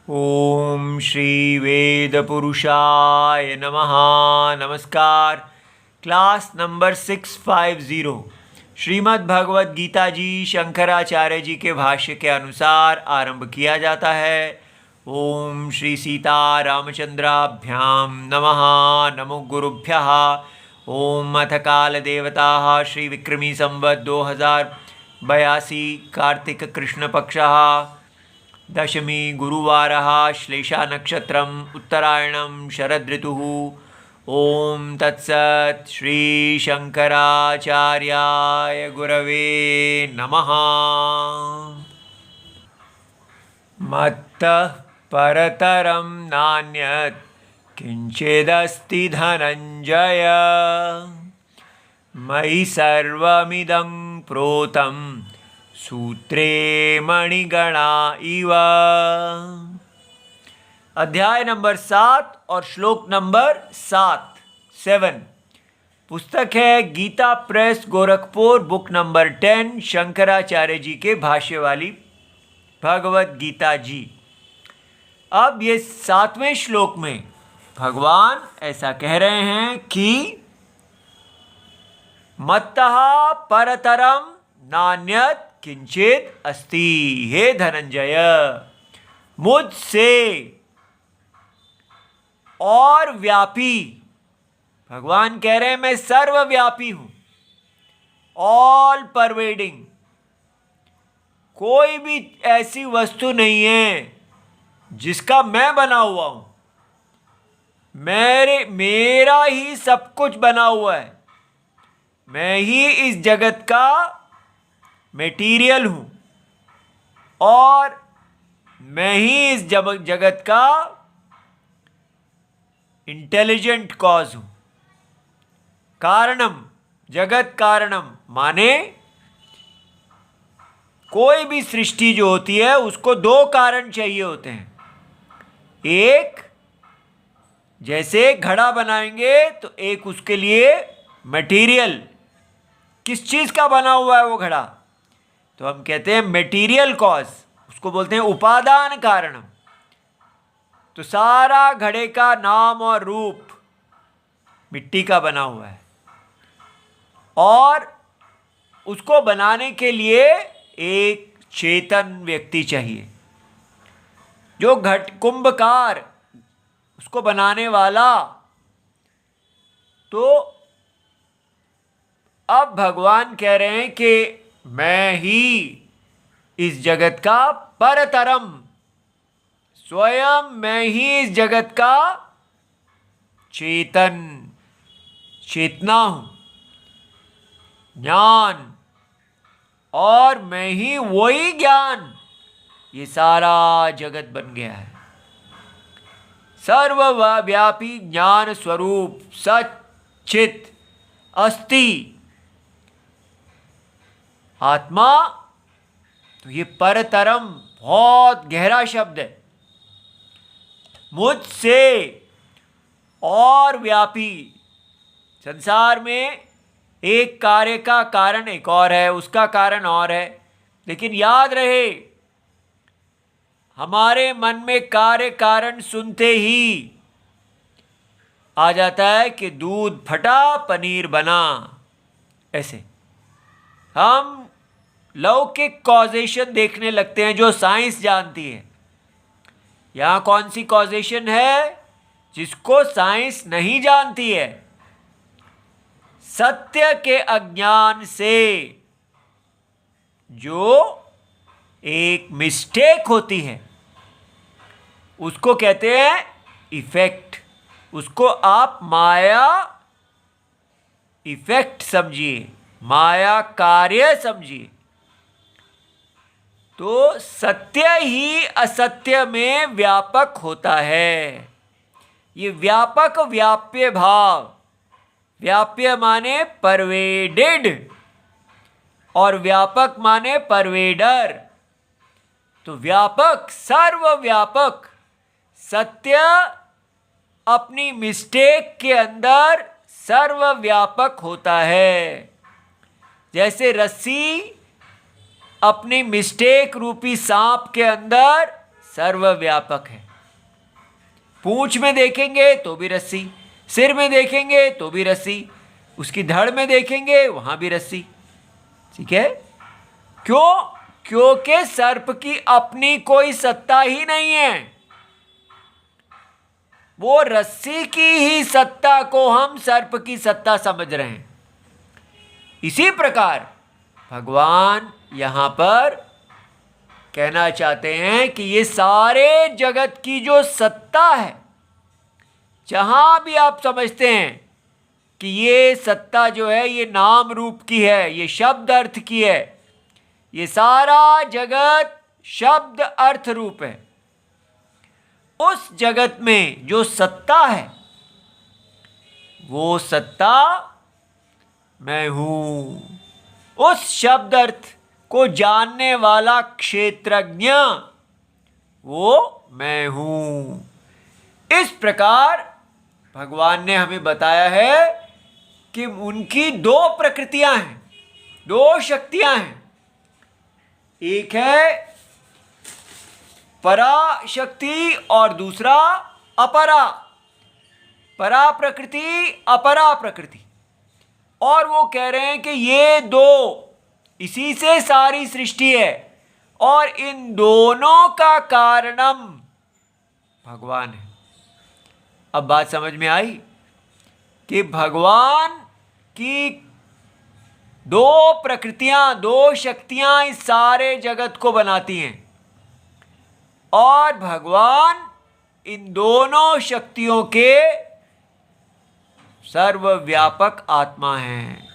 ओम श्री वेद पुरुषाय नमः। नमस्कार। क्लास नंबर 650 श्रीमद् भगवद गीता जी शंकराचार्य जी के भाष्य के अनुसार आरंभ किया जाता है। ओम श्री सीता रामचंद्राभ्याम नमः। नमो गुरुभ्यः। ओम अथ काल देवता श्री विक्रमी संवत 2082 कार्तिक कृष्ण पक्षः दशमी गुरुवारः श्लेषा नक्षत्रम् उत्तरायणं शरदृतुः। ओम तत्सत् श्री शंकराचार्याय गुरवे नमः। मत्तः परतरं नान्यत् किंचिदस्ति धनंजय मयि सर्वमिदं प्रोतं सूत्रे मणिगणा इव। अध्याय नंबर 7 और श्लोक नंबर 7 पुस्तक है Gita press Gorakhpur, book number 10, Shankaracharya ji के भाष्य वाली भगवद गीता जी। अब ये 7वें श्लोक में भगवान ऐसा कह रहे हैं कि मत्तः परतरम नान्यत् किंचित अस्ति। हे धनंजय, मुझसे और व्यापी, भगवान कह रहे हैं मैं सर्वव्यापी हूं, ऑल परवेडिंग। कोई भी ऐसी वस्तु नहीं है जिसका मैं बना हुआ हूं। मेरा ही सब कुछ बना हुआ है। मैं ही इस जगत का मटेरियल हूं और मैं ही इस जगत का इंटेलिजेंट कॉज हूं। कारणम, जगत कारणम माने कोई भी सृष्टि जो होती है उसको दो कारण चाहिए होते हैं। एक, जैसे घड़ा बनाएंगे तो एक उसके लिए मटेरियल, किस चीज का बना हुआ है वो घड़ा, तो हम कहते हैं मटेरियल कॉज, उसको बोलते हैं उपादान कारणम। तो सारा घड़े का नाम और रूप मिट्टी का बना हुआ है और उसको बनाने के लिए एक चेतन व्यक्ति चाहिए, जो कुंभकार, उसको बनाने वाला। तो अब भगवान कह रहे हैं कि मैं ही इस जगत का परतरम, स्वयं मैं ही इस जगत का चेतना हूं, ज्ञान, और मैं ही वही ज्ञान, ये सारा जगत बन गया है। सर्वव्यापी ज्ञान स्वरूप सच्चित अस्ति आत्मा। तो ये परतरम बहुत गहरा शब्द है। मुझसे और व्यापी, संसार में एक कार्य का कारण एक और है, उसका कारण और है। लेकिन याद रहे, हमारे मन में कार्य कारण सुनते ही आ जाता है कि दूध फटा पनीर बना। ऐसे हम लौकिक कॉजेशन देखने लगते हैं जो साइंस जानती है। यहां कौन सी कॉजेशन है जिसको साइंस नहीं जानती है? सत्य के अज्ञान से जो एक मिस्टेक होती है उसको कहते हैं इफेक्ट। उसको आप माया इफेक्ट समझिए, माया कार्य समझिए। तो सत्य ही असत्य में व्यापक होता है। ये व्यापक व्याप्य भाव, व्याप्य माने परवेडेड और व्यापक माने परवेडर। तो व्यापक, सर्वव्यापक सत्य अपनी मिस्टेक के अंदर सर्वव्यापक होता है। जैसे रस्सी अपनी मिस्टेक रूपी सांप के अंदर सर्वव्यापक है। पूंछ में देखेंगे तो भी रस्सी, सिर में देखेंगे तो भी रस्सी, उसकी धड़ में देखेंगे वहां भी रस्सी। ठीक है, क्यों? क्योंकि सर्प की अपनी कोई सत्ता ही नहीं है, वो रस्सी की ही सत्ता को हम सर्प की सत्ता समझ रहे हैं। इसी प्रकार भगवान यहां पर कहना चाहते हैं कि ये सारे जगत की जो सत्ता है, जहां भी आप समझते हैं कि ये सत्ता जो है ये नाम रूप की है, ये शब्द अर्थ की है, ये सारा जगत शब्द अर्थ रूप है, उस जगत में जो सत्ता है वो सत्ता मैं हूं। उस शब्द अर्थ को जानने वाला क्षेत्रज्ञ वो मैं हूं। इस प्रकार भगवान ने हमें बताया है कि उनकी दो प्रकृतियां हैं, दो शक्तियां हैं। एक है परा शक्ति और दूसरा अपरा, परा प्रकृति अपरा प्रकृति। और वो कह रहे हैं कि ये दो, इसी से सारी सृष्टि है और इन दोनों का कारणम भगवान है। अब बात समझ में आई कि भगवान की दो प्रकृतियां, दो शक्तियां इस सारे जगत को बनाती हैं और भगवान इन दोनों शक्तियों के सर्वव्यापक आत्मा हैं।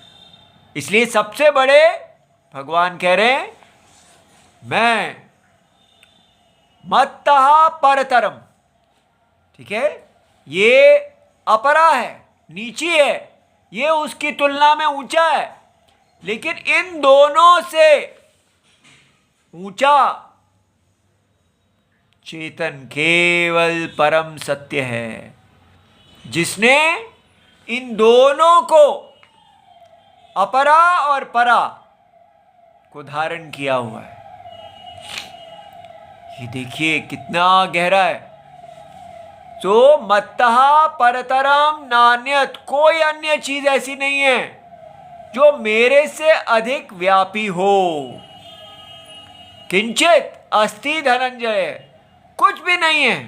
इसलिए सबसे बड़े भगवान कह रहे हैं मैं मत्तः परतरम। ठीक है, ये अपरा है, नीची है, ये उसकी तुलना में ऊंचा है, लेकिन इन दोनों से ऊंचा चेतन केवल परम सत्य है, जिसने इन दोनों को, अपरा और परा को धारण किया हुआ है। ये देखिए कितना गहरा है। तो मत्तः परतरम नान्यत, कोई अन्य चीज ऐसी नहीं है जो मेरे से अधिक व्यापी हो। किंचित अस्ति धनंजय, कुछ भी नहीं है।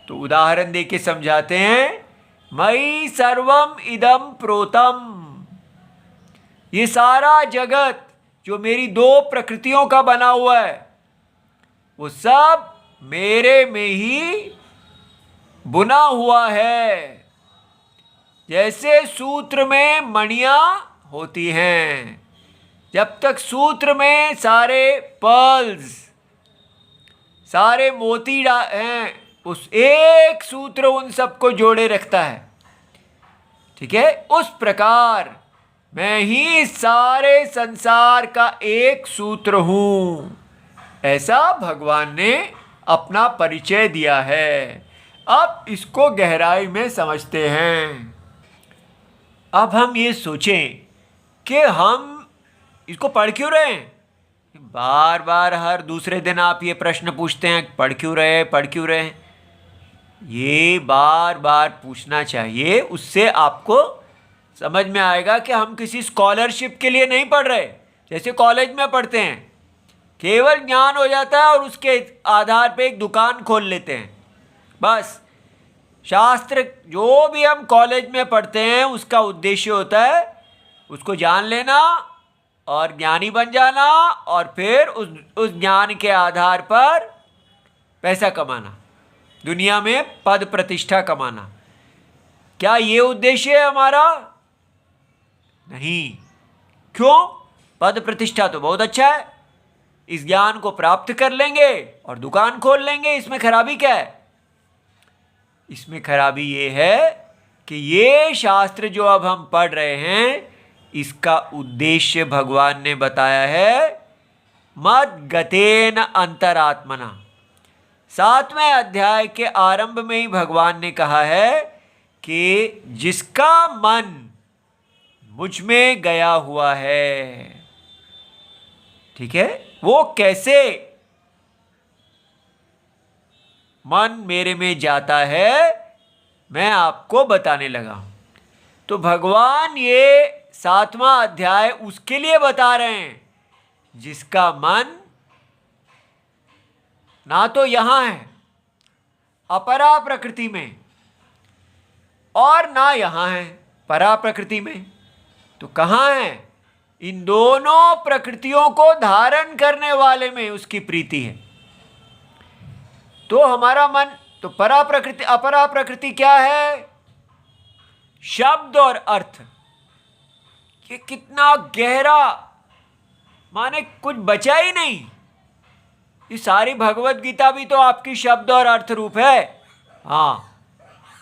तो उदाहरण देके समझाते हैं, मयि सर्वम इदम प्रोतम, ये सारा जगत जो मेरी दो प्रकृतियों का बना हुआ है वो सब मेरे में ही बुना हुआ है। जैसे सूत्र में मणियां होती हैं, जब तक सूत्र में सारे पर्ल्स, सारे मोती हैं, उस एक सूत्र उन सबको जोड़े रखता है। ठीक है, उस प्रकार मैं ही सारे संसार का एक सूत्र हूं, ऐसा भगवान ने अपना परिचय दिया है। अब इसको गहराई में समझते हैं। अब हम ये सोचें कि हम इसको पढ़ क्यों रहे हैं। बार बार हर दूसरे दिन आप ये प्रश्न पूछते हैं, पढ़ क्यों रहे, पढ़ क्यों रहे। ये बार बार पूछना चाहिए, उससे आपको समझ में आएगा कि हम किसी स्कॉलरशिप के लिए नहीं पढ़ रहे। जैसे कॉलेज में पढ़ते हैं, केवल ज्ञान हो जाता है और उसके आधार पे एक दुकान खोल लेते हैं। बस शास्त्र जो भी हम कॉलेज में पढ़ते हैं उसका उद्देश्य होता है उसको जान लेना और ज्ञानी बन जाना और फिर उस ज्ञान के आधार पर पैसा कमाना, दुनिया में पद प्रतिष्ठा कमाना। क्या ये उद्देश्य है हमारा? नहीं। क्यों? पद प्रतिष्ठा तो बहुत अच्छा है, इस ज्ञान को प्राप्त कर लेंगे और दुकान खोल लेंगे, इसमें खराबी क्या है? इसमें खराबी ये है कि ये शास्त्र जो अब हम पढ़ रहे हैं इसका उद्देश्य भगवान ने बताया है मद गतेन अंतरात्मना। 7वें अध्याय के आरंभ में ही भगवान ने कहा है कि जिसका मन मुझ में गया हुआ है, ठीक है, वो कैसे? मन मेरे में जाता है, मैं आपको बताने लगा हूं। तो भगवान ये 7वां अध्याय उसके लिए बता रहे हैं जिसका मन ना तो यहां है अपरा प्रकृति में और ना यहां है परा प्रकृति में। तो कहां है? इन दोनों प्रकृतियों को धारण करने वाले में उसकी प्रीति है। तो हमारा मन, तो परा प्रकृति अपरा प्रकृति क्या है? शब्द और अर्थ। ये कितना गहरा, माने कुछ बचा ही नहीं। ये सारी भगवत गीता भी तो आपकी शब्द और अर्थ रूप है। हाँ,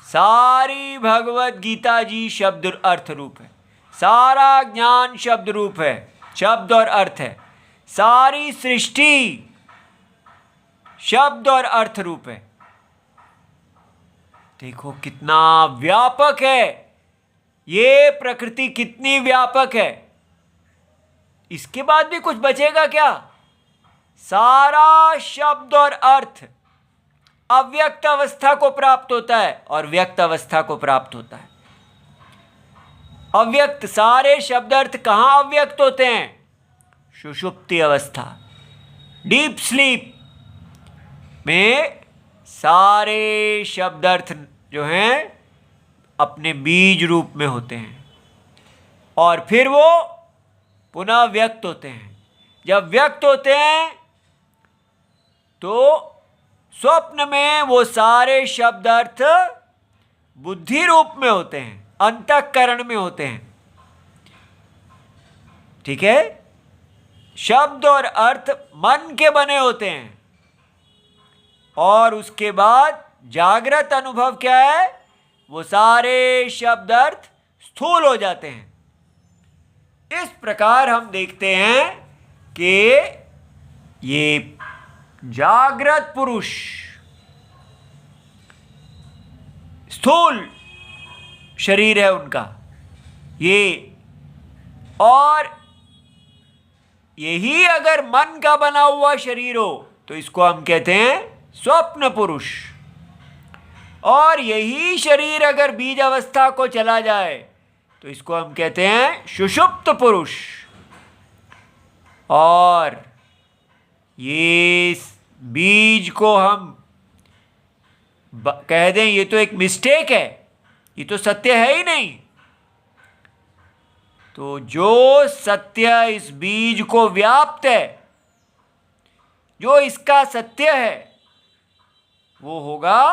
सारी भगवत गीता जी शब्द और अर्थ रूप है। सारा ज्ञान शब्द रूप है, शब्द और अर्थ है। सारी सृष्टि शब्द और अर्थ रूप है। देखो कितना व्यापक है ये प्रकृति, कितनी व्यापक है। इसके बाद भी कुछ बचेगा क्या? सारा शब्द और अर्थ अव्यक्त अवस्था को प्राप्त होता है और व्यक्त अवस्था को प्राप्त होता है। अव्यक्त, सारे शब्द अर्थ कहां अव्यक्त होते हैं? सुषुप्ति अवस्था, डीप स्लीप में सारे शब्द अर्थ जो हैं अपने बीज रूप में होते हैं और फिर वो पुनः व्यक्त होते हैं। जब व्यक्त होते हैं तो स्वप्न में वो सारे शब्द अर्थ बुद्धि रूप में होते हैं, अंतःकरण में होते हैं। ठीक है? शब्द और अर्थ मन के बने होते हैं और उसके बाद जागृत अनुभव क्या है? वो सारे शब्द अर्थ स्थूल हो जाते हैं। इस प्रकार हम देखते हैं कि ये जागृत पुरुष स्थूल शरीर है उनका ये, और यही अगर मन का बना हुआ शरीर हो तो इसको हम कहते हैं स्वप्न पुरुष। और यही शरीर अगर बीज अवस्था को चला जाए तो इसको हम कहते हैं सुषुप्त पुरुष। और ये बीज को हम कह दें ये तो एक मिस्टेक है, ये तो सत्य है ही नहीं। तो जो सत्य इस बीज को व्याप्त है, जो इसका सत्य है, वो होगा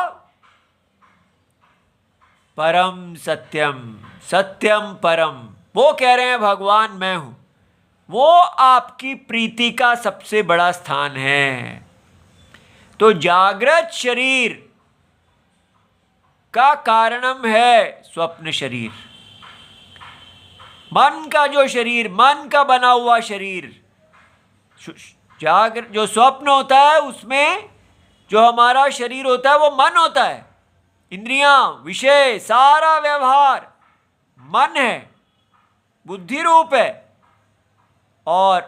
परम सत्यम, सत्यम परम। वो कह रहे हैं भगवान मैं हूं, वो आपकी प्रीति का सबसे बड़ा स्थान है। तो जागृत शरीर का कारणम है स्वप्न शरीर। मन का जो शरीर, मन का बना हुआ शरीर, जो स्वप्न होता है उसमें जो हमारा शरीर होता है वो मन होता है। इंद्रियां, विषय, सारा व्यवहार मन है, बुद्धि रूप है। और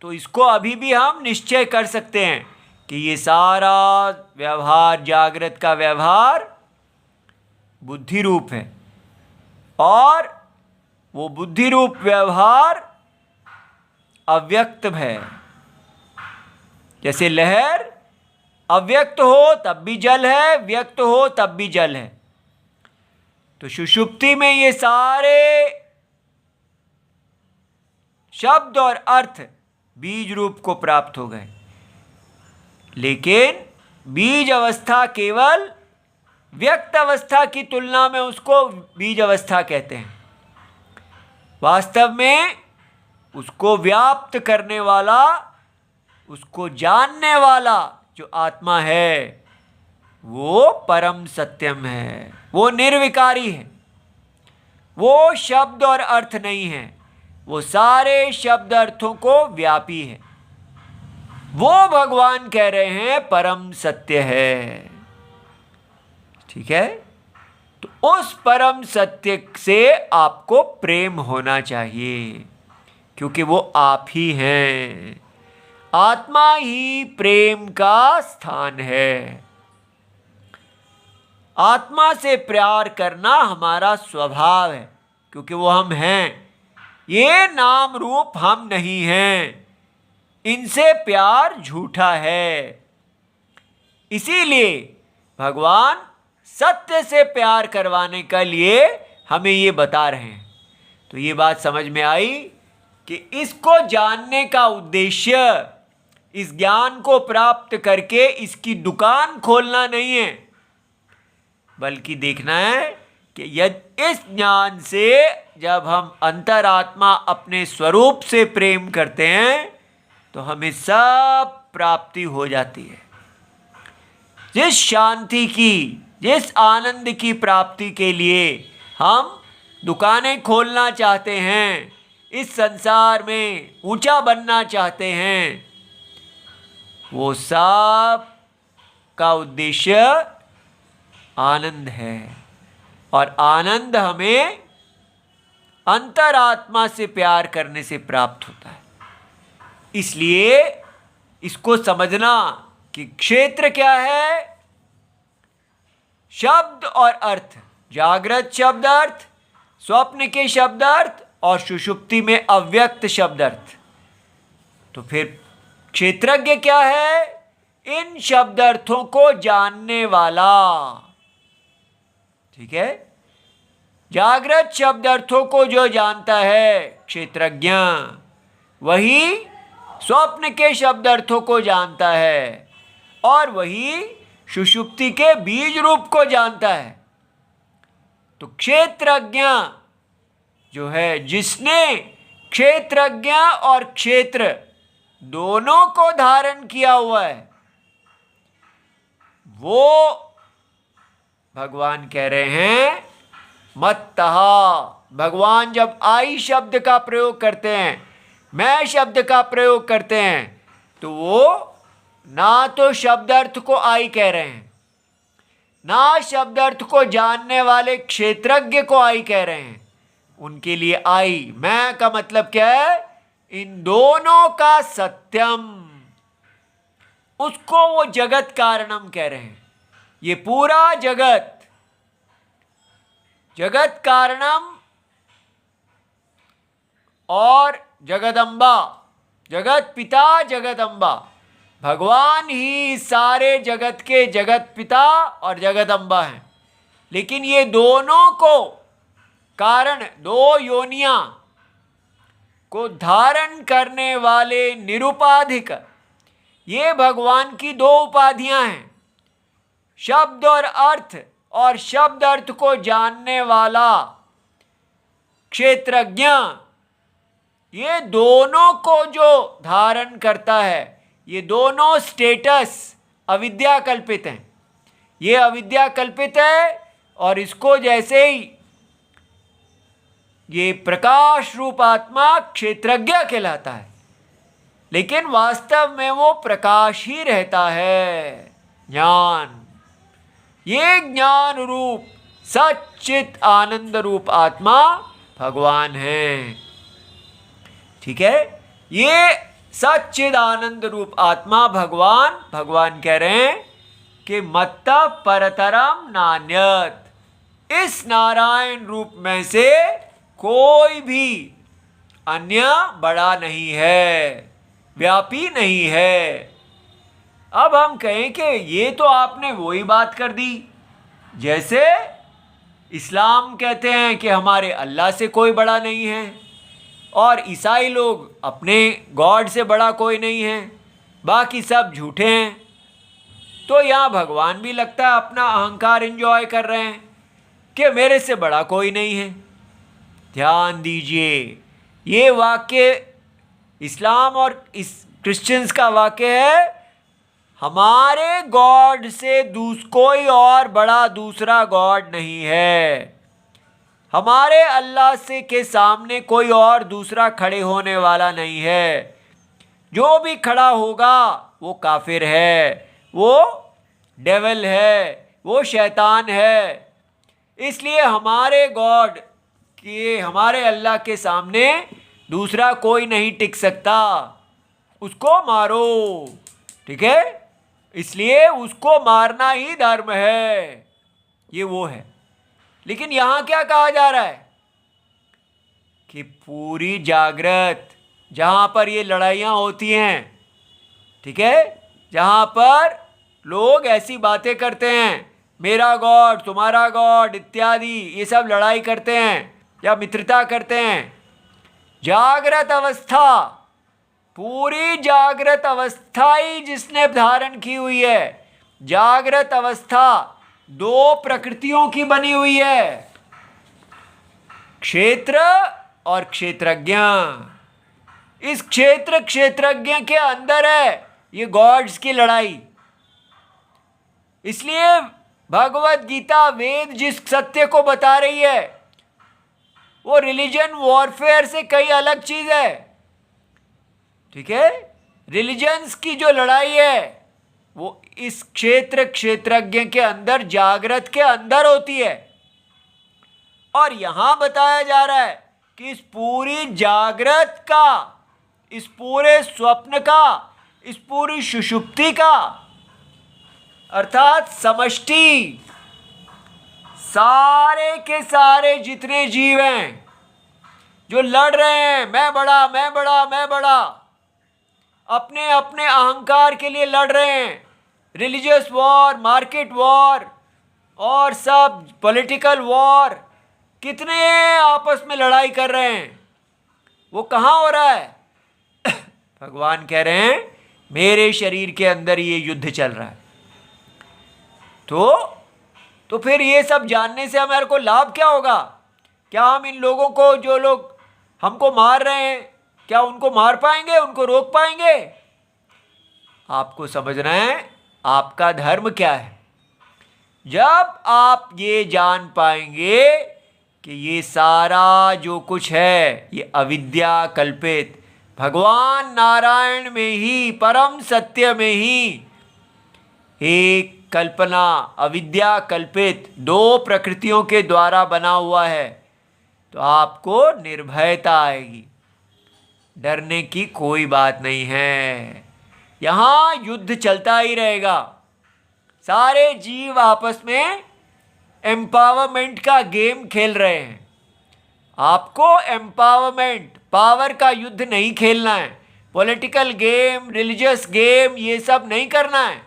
तो इसको अभी भी हम निश्चय कर सकते हैं कि ये सारा व्यवहार, जागृत का व्यवहार बुद्धि रूप है और वो बुद्धि रूप व्यवहार अव्यक्त है। जैसे लहर अव्यक्त हो तब भी जल है, व्यक्त हो तब भी जल है। तो सुषुप्ति में ये सारे शब्द और अर्थ बीज रूप को प्राप्त हो गए। लेकिन बीज अवस्था केवल व्यक्त अवस्था की तुलना में उसको बीज अवस्था कहते हैं। वास्तव में उसको व्याप्त करने वाला, उसको जानने वाला जो आत्मा है वो परम सत्यम है, वो निर्विकारी है, वो शब्द और अर्थ नहीं है, वो सारे शब्द अर्थों को व्यापी है। वो भगवान कह रहे हैं परम सत्य है। ठीक है? तो उस परम सत्य से आपको प्रेम होना चाहिए क्योंकि वो आप ही हैं। आत्मा ही प्रेम का स्थान है। आत्मा से प्यार करना हमारा स्वभाव है, क्योंकि वो हम हैं। ये नाम रूप हम नहीं हैं, इनसे प्यार झूठा है। इसीलिए भगवान सत्य से प्यार करवाने के लिए हमें ये बता रहे हैं। तो ये बात समझ में आई कि इसको जानने का उद्देश्य इस ज्ञान को प्राप्त करके इसकी दुकान खोलना नहीं है, बल्कि देखना है कि यदि इस ज्ञान से जब हम अंतरात्मा अपने स्वरूप से प्रेम करते हैं तो हमें सब प्राप्ति हो जाती है। जिस शांति की, जिस आनंद की प्राप्ति के लिए हम दुकानें खोलना चाहते हैं, इस संसार में ऊंचा बनना चाहते हैं, वो सब का उद्देश्य आनंद है। और आनंद हमें अंतरात्मा से प्यार करने से प्राप्त होता है। इसलिए इसको समझना कि क्षेत्र क्या है, शब्द और अर्थ, जागृत शब्द अर्थ, स्वप्न के शब्द अर्थ और सुषुप्ति में अव्यक्त शब्द अर्थ। तो फिर क्षेत्रज्ञ क्या है? इन शब्द अर्थों को जानने वाला। ठीक है, जागृत शब्द अर्थों को जो जानता है क्षेत्रज्ञ, वही स्वप्न के शब्द अर्थों को जानता है और वही सुषुप्ति के बीज रूप को जानता है। तो क्षेत्रज्ञ जो है, जिसने क्षेत्रज्ञ और क्षेत्र दोनों को धारण किया हुआ है, वो भगवान कह रहे हैं मत्तः। भगवान जब आई शब्द का प्रयोग करते हैं, मैं शब्द का प्रयोग करते हैं, तो वो ना तो शब्द अर्थ को आई कह रहे हैं, ना शब्द अर्थ को जानने वाले क्षेत्रज्ञ को आई कह रहे हैं। उनके लिए आई, मैं का मतलब क्या है? इन दोनों का सत्यम, उसको वो जगत कारणम कह रहे हैं। ये पूरा जगत, जगत कारणम और जगदम्बा, जगत पिता जगदम्बा, भगवान ही सारे जगत के जगत पिता और जगदम्बा हैं। लेकिन ये दोनों को कारण, दो योनियां को धारण करने वाले निरुपाधिक, ये भगवान की दो उपाधियां हैं, शब्द और शब्द अर्थ को जानने वाला क्षेत्रज्ञ। ये दोनों को जो धारण करता है, ये दोनों स्टेटस अविद्या कल्पित हैं। ये अविद्या कल्पित है और इसको जैसे ही ये प्रकाश रूप आत्मा क्षेत्रज्ञ कहलाता है, लेकिन वास्तव में वो प्रकाश ही रहता है, ज्ञान। ये ज्ञान रूप सच्चित आनंद रूप आत्मा भगवान है। ठीक है, ये सच्चिद आनंद रूप आत्मा भगवान कह रहे हैं कि मत्तः परतरम नान्यत, इस नारायण रूप में से कोई भी अन्य बड़ा नहीं है, व्यापी नहीं है। अब हम कहें कि ये तो आपने वही बात कर दी, जैसे इस्लाम कहते हैं कि हमारे अल्लाह से कोई बड़ा नहीं है, और ईसाई लोग अपने गॉड से बड़ा कोई नहीं है, बाकी सब झूठे हैं। तो यहाँ भगवान भी लगता है अपना अहंकार एंजॉय कर रहे हैं कि मेरे से बड़ा कोई नहीं है। ध्यान दीजिए, ये वाक्य इस्लाम और इस क्रिश्चियंस का वाक्य है, हमारे गॉड से कोई और बड़ा दूसरा गॉड नहीं है, हमारे अल्लाह से के सामने कोई और दूसरा खड़े होने वाला नहीं है। जो भी खड़ा होगा वो काफिर है, वो डेविल है, वो शैतान है। इसलिए हमारे गॉड के, हमारे अल्लाह के सामने दूसरा कोई नहीं टिक सकता, उसको मारो। ठीक है, इसलिए उसको मारना ही धर्म है। ये वो है। लेकिन यहां क्या कहा जा रहा है कि पूरी जागृत, जहां पर ये लड़ाइयां होती हैं, ठीक है, जहां पर लोग ऐसी बातें करते हैं, मेरा गॉड तुम्हारा गॉड इत्यादि, ये सब लड़ाई करते हैं या मित्रता करते हैं, जागृत अवस्था, पूरी जागृत अवस्था ही जिसने धारण की हुई है, जागृत अवस्था दो प्रकृतियों की बनी हुई है, क्षेत्र और क्षेत्रज्ञ। इस क्षेत्र क्षेत्रज्ञ के अंदर है ये गॉड्स की लड़ाई। इसलिए भगवत गीता, वेद जिस सत्य को बता रही है वो रिलीजन वॉरफेयर से कई अलग चीज है, ठीक है। रिलीजन्स की जो लड़ाई है वो इस क्षेत्र क्षेत्रज्ञ के अंदर, जागृत के अंदर होती है। और यहां बताया जा रहा है कि इस पूरी जागृत का, इस पूरे स्वप्न का, इस पूरी सुषुप्ति का, अर्थात समष्टि, सारे के सारे जितने जीव हैं जो लड़ रहे हैं, मैं बड़ा मैं बड़ा मैं बड़ा, अपने अपने अहंकार के लिए लड़ रहे हैं, रिलीजियस वॉर, मार्केट वॉर और सब पॉलिटिकल वॉर, कितने आपस में लड़ाई कर रहे हैं, वो कहाँ हो रहा है? भगवान कह रहे हैं मेरे शरीर के अंदर ये युद्ध चल रहा है। तो फिर ये सब जानने से हमारे को लाभ क्या होगा? क्या हम इन लोगों को, जो लोग हमको मार रहे हैं, क्या उनको मार पाएंगे, उनको रोक पाएंगे? आपको समझना है आपका धर्म क्या है। जब आप ये जान पाएंगे कि ये सारा जो कुछ है ये अविद्या कल्पित, भगवान नारायण में ही, परम सत्य में ही एक कल्पना, अविद्या कल्पित दो प्रकृतियों के द्वारा बना हुआ है, तो आपको निर्भयता आएगी, डरने की कोई बात नहीं है। यहाँ युद्ध चलता ही रहेगा, सारे जीव आपस में एम्पावरमेंट का गेम खेल रहे हैं। आपको एम्पावरमेंट, पावर का युद्ध नहीं खेलना है, पॉलिटिकल गेम, रिलीजियस गेम ये सब नहीं करना है।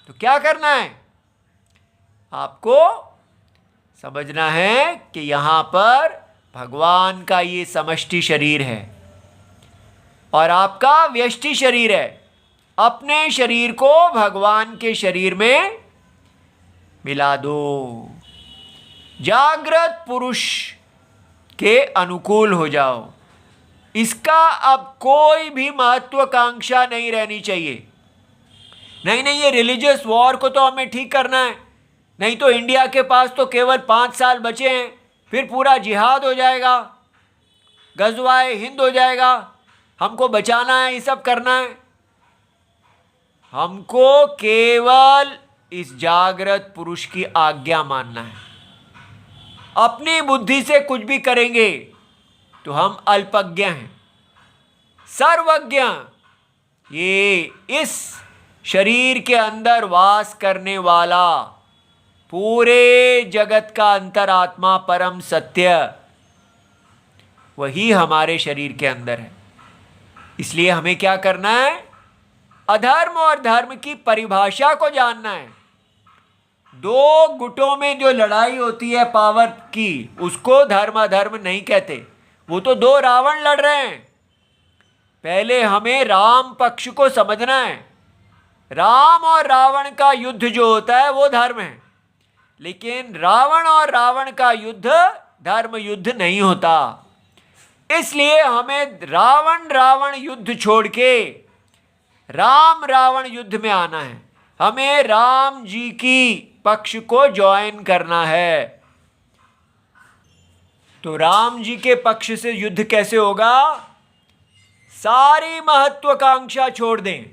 तो क्या करना है? आपको समझना है कि यहाँ पर भगवान का ये समष्टि शरीर है और आपका व्यष्टि शरीर है। अपने शरीर को भगवान के शरीर में मिला दो, जागृत पुरुष के अनुकूल हो जाओ। इसका अब कोई भी महत्वाकांक्षा नहीं रहनी चाहिए। नहीं, ये रिलीजियस वॉर को तो हमें ठीक करना है, नहीं तो इंडिया के पास तो केवल 5 साल बचे हैं, फिर पूरा जिहाद हो जाएगा, गज़वाए हिंद हो जाएगा, हमको बचाना है, ये सब करना है। हमको केवल इस जागृत पुरुष की आज्ञा मानना है। अपनी बुद्धि से कुछ भी करेंगे तो हम अल्पज्ञ हैं। सर्वज्ञ ये इस शरीर के अंदर वास करने वाला पूरे जगत का अंतरात्मा परम सत्य, वही हमारे शरीर के अंदर है। इसलिए हमें क्या करना है? अधर्म और धर्म की परिभाषा को जानना है। दो गुटों में जो लड़ाई होती है पावर की, उसको धर्म अधर्म नहीं कहते, वो तो दो रावण लड़ रहे हैं। पहले हमें राम पक्ष को समझना है। राम और रावण का युद्ध जो होता है वो धर्म है, लेकिन रावण और रावण का युद्ध धर्म युद्ध नहीं होता। इसलिए हमें रावण रावण युद्ध छोड़ के राम रावण युद्ध में आना है। हमें राम जी की पक्ष को ज्वाइन करना है। तो राम जी के पक्ष से युद्ध कैसे होगा? सारी महत्वाकांक्षा छोड़ दें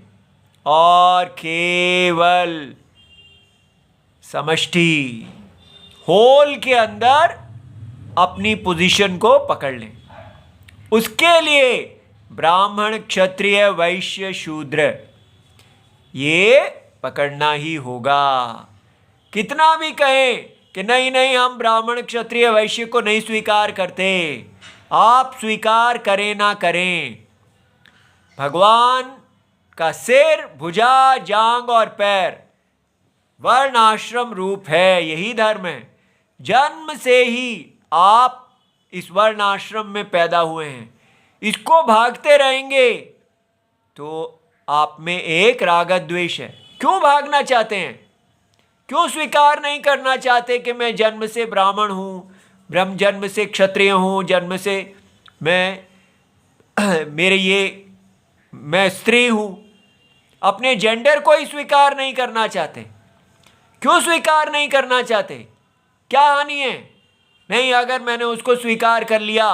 और केवल समष्टि, होल के अंदर अपनी पोजीशन को पकड़ लें। उसके लिए ब्राह्मण, क्षत्रिय, वैश्य, शूद्र ये पकड़ना ही होगा। कितना भी कहें कि नहीं नहीं, हम ब्राह्मण क्षत्रिय वैश्य को नहीं स्वीकार करते। आप स्वीकार करें ना करें, भगवान का सिर, भुजा, जांग और पैर वर्ण आश्रम रूप है, यही धर्म है। जन्म से ही आप इस वर्ण आश्रम में पैदा हुए हैं, इसको भागते रहेंगे तो आप में एक राग द्वेष है। क्यों भागना चाहते हैं? क्यों स्वीकार नहीं करना चाहते कि मैं जन्म से ब्राह्मण हूँ, ब्रह्म जन्म से क्षत्रिय हूँ, जन्म से मैं स्त्री हूँ? अपने जेंडर को ही स्वीकार नहीं करना चाहते। क्यों स्वीकार नहीं करना चाहते? क्या हानि है? नहीं, अगर मैंने उसको स्वीकार कर लिया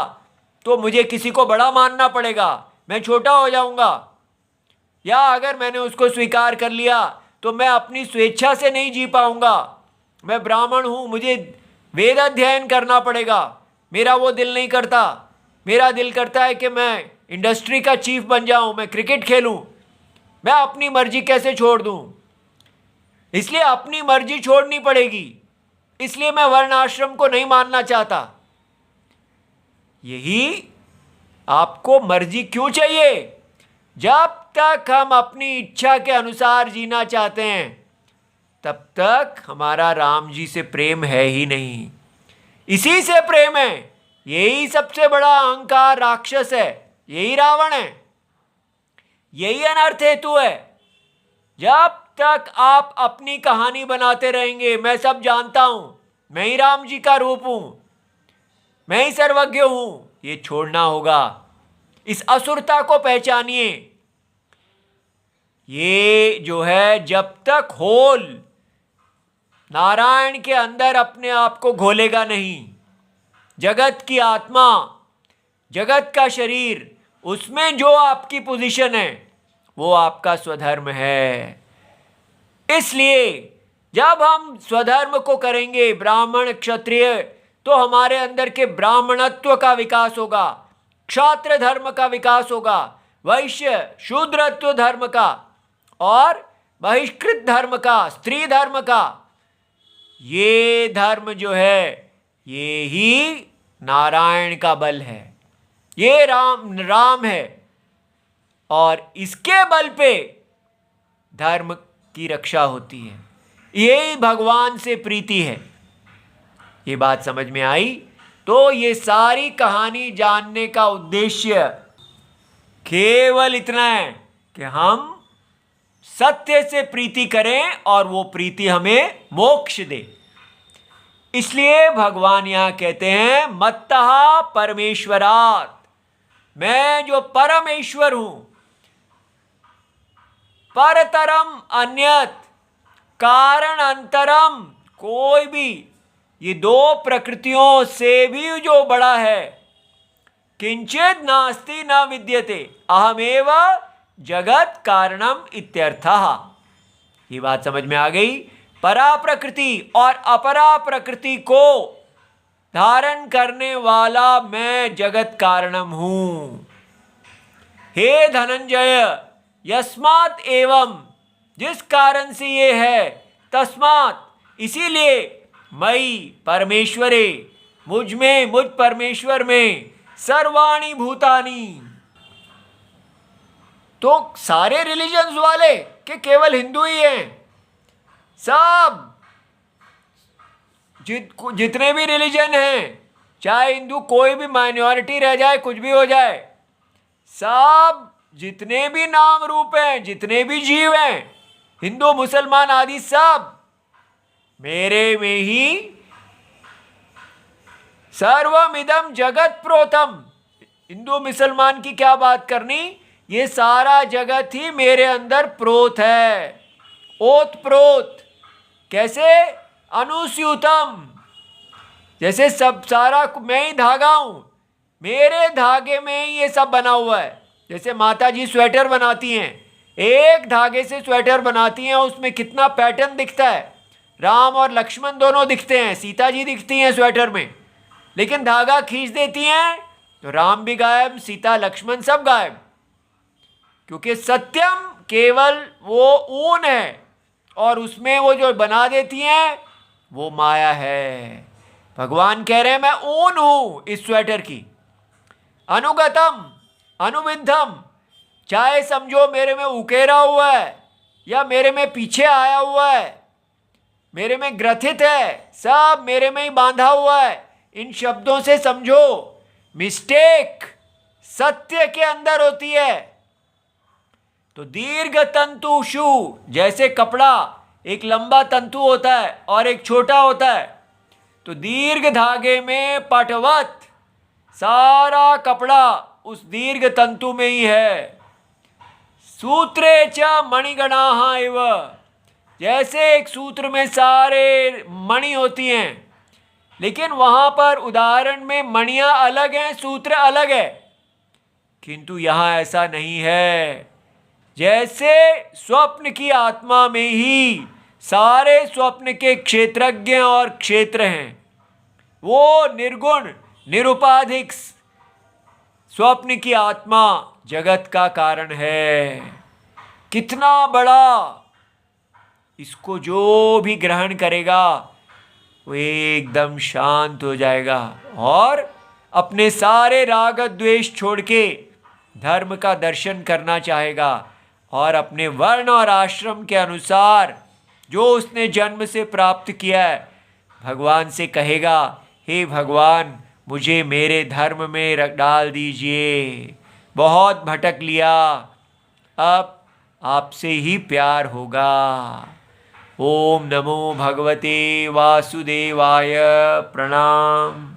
तो मुझे किसी को बड़ा मानना पड़ेगा, मैं छोटा हो जाऊंगा। या अगर मैंने उसको स्वीकार कर लिया तो मैं अपनी स्वेच्छा से नहीं जी पाऊंगा। मैं ब्राह्मण हूं, मुझे वेद अध्ययन करना पड़ेगा, मेरा वो दिल नहीं करता। मेरा दिल करता है कि मैं इंडस्ट्री का चीफ बन जाऊं, मैं क्रिकेट खेलूं। मैं अपनी मर्जी कैसे छोड़ दूं? इसलिए अपनी मर्जी छोड़नी पड़ेगी। इसलिए मैं वर्ण आश्रम को नहीं मानना चाहता। यही आपको मर्जी क्यों चाहिए? जब तक हम अपनी इच्छा के अनुसार जीना चाहते हैं तब तक हमारा राम जी से प्रेम है ही नहीं। इसी से प्रेम है। यही सबसे बड़ा अहंकार राक्षस है, यही रावण है, यही अनर्थ हेतु है। जब तक आप अपनी कहानी बनाते रहेंगे, मैं सब जानता हूं, मैं ही राम जी का रूप हूं, मैं ही सर्वज्ञ हूं, ये छोड़ना होगा। इस असुरता को पहचानिए। ये जो है, जब तक होल नारायण के अंदर अपने आप को घोलेगा नहीं, जगत की आत्मा, जगत का शरीर, उसमें जो आपकी पोजीशन है वो आपका स्वधर्म है। इसलिए जब हम स्वधर्म को करेंगे, ब्राह्मण क्षत्रिय, तो हमारे अंदर के ब्राह्मणत्व का विकास होगा, क्षात्र धर्म का विकास होगा, वैश्य शूद्रत्व धर्म का और बहिष्कृत धर्म का, स्त्री धर्म का। ये धर्म जो है, ये ही नारायण का बल है, ये राम है, और इसके बल पे धर्म की रक्षा होती है। यही भगवान से प्रीति है। ये बात समझ में आई? तो ये सारी कहानी जानने का उद्देश्य केवल इतना है कि हम सत्य से प्रीति करें और वो प्रीति हमें मोक्ष दे। इसलिए भगवान यहां कहते हैं मत्तः परमेश्वरात्, मैं जो परमेश्वर हूं, परतरम अन्यत, कारण अंतरम, कोई भी ये दो प्रकृतियों से भी जो बड़ा है, किंचित नास्ति न विद्यते अहमेव जगत कारणम इत्यर्थः। ये बात समझ में आ गई? परा प्रकृति और अपरा प्रकृति को धारण करने वाला मैं जगत कारणम हूं। हे धनंजय, यस्मात् एवं, जिस कारण से ये है, तस्मात्, इसीलिए, मई परमेश्वरे, मुझ में, मुझ परमेश्वर में, सर्वाणि भूतानि। तो सारे रिलीजन्स वाले कि केवल हिंदू ही हैं? सब जितने भी रिलीजन हैं, चाहे हिंदू कोई भी माइनॉरिटी रह जाए, कुछ भी हो जाए, सब जितने भी नाम रूप हैं, जितने भी जीव हैं, हिंदू मुसलमान आदि, सब मेरे में ही सर्वमिदं जगत प्रोतम। हिंदू मुसलमान की क्या बात करनी, ये सारा जगत ही मेरे अंदर प्रोत है, ओत प्रोत। कैसे? अनुस्यूतम, जैसे सब सारा मैं ही धागा हूं, मेरे धागे में ही ये सब बना हुआ है। जैसे माता जी स्वेटर बनाती हैं, एक धागे से स्वेटर बनाती हैं, उसमें कितना पैटर्न दिखता है। राम और लक्ष्मण दोनों दिखते हैं, सीता जी दिखती हैं स्वेटर में, लेकिन धागा खींच देती हैं तो राम भी गायब, सीता लक्ष्मण सब गायब। क्योंकि सत्यम केवल वो ऊन है और उसमें वो जो बना देती हैं वो माया है। भगवान कह रहे हैं मैं ऊन हूं इस स्वेटर की, अनुगतम अनुविद्धम, चाहे समझो मेरे में उकेरा हुआ है या मेरे में पीछे आया हुआ है, मेरे में ग्रथित है, सब मेरे में ही बांधा हुआ है। इन शब्दों से समझो मिस्टेक सत्य के अंदर होती है। तो दीर्घ तंतुषु, जैसे कपड़ा एक लंबा तंतु होता है और एक छोटा होता है, तो दीर्घ धागे में पटवत सारा कपड़ा उस दीर्घ तंतु में ही है। सूत्रे च मणिगणाः इव, जैसे एक सूत्र में सारे मणि होती हैं, लेकिन वहां पर उदाहरण में मणियां अलग हैं, सूत्र अलग है, किंतु यहां ऐसा नहीं है। जैसे स्वप्न की आत्मा में ही सारे स्वप्न के क्षेत्रज्ञ और क्षेत्र हैं, वो निर्गुण निरुपाधिक स्वप्न की आत्मा जगत का कारण है। कितना बड़ा, इसको जो भी ग्रहण करेगा वो एकदम शांत हो जाएगा और अपने सारे राग द्वेष छोड़ के धर्म का दर्शन करना चाहेगा और अपने वर्ण और आश्रम के अनुसार जो उसने जन्म से प्राप्त किया है, भगवान से कहेगा हे भगवान मुझे मेरे धर्म में डाल दीजिए, बहुत भटक लिया, अब आपसे ही प्यार होगा। ओम नमो भगवते वासुदेवाय। प्रणाम।